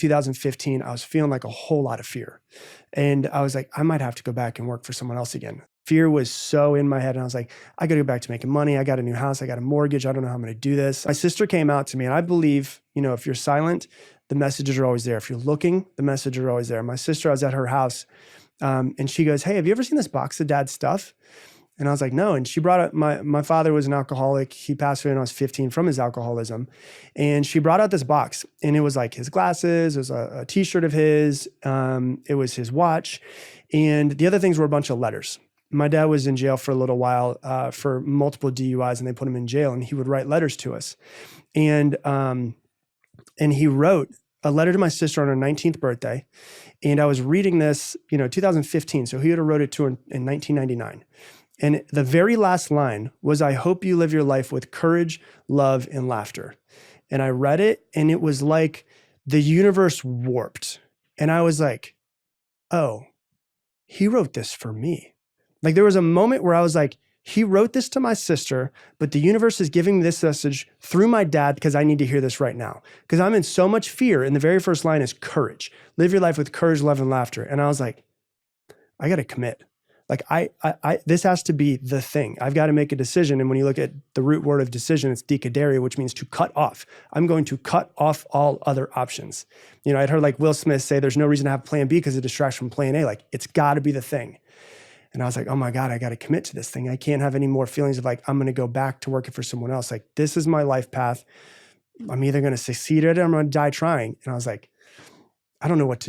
2015, I was feeling like a whole lot of fear. And I was like, I might have to go back and work for someone else again. Fear was so in my head. And I was like, I got to go back to making money. I got a new house. I got a mortgage. I don't know how I'm going to do this. My sister came out to me, and I believe, if you're silent, the messages are always there. If you're looking, the messages are always there. My sister, I was at her house, and she goes, hey, have you ever seen this box of dad's stuff? And I was like, no. And she brought up, my father was an alcoholic. He passed away when I was 15 from his alcoholism. And she brought out this box, and it was like his glasses. It was a t-shirt of his. It was his watch. And the other things were a bunch of letters. My dad was in jail for a little while for multiple DUIs, and they put him in jail, and he would write letters to us. And he wrote a letter to my sister on her 19th birthday. And I was reading this, 2015. So he would have wrote it to her in 1999. And the very last line was, I hope you live your life with courage, love, and laughter. And I read it, and it was like the universe warped. And I was like, oh, he wrote this for me. Like, there was a moment where I was like, he wrote this to my sister, but the universe is giving me this message through my dad because I need to hear this right now. Because I'm in so much fear. And the very first line is courage. Live your life with courage, love, and laughter. And I was like, I got to commit. Like, this has to be the thing. I've got to make a decision. And when you look at the root word of decision, it's decadere, which means to cut off. I'm going to cut off all other options. I'd heard like Will Smith say, there's no reason to have plan B because it distracts from plan A. Like, it's got to be the thing. And I was like, oh my God, I got to commit to this thing. I can't have any more feelings of like, I'm going to go back to working for someone else. Like, this is my life path. I'm either going to succeed at it or I'm going to die trying. And I was like, I don't know what to do.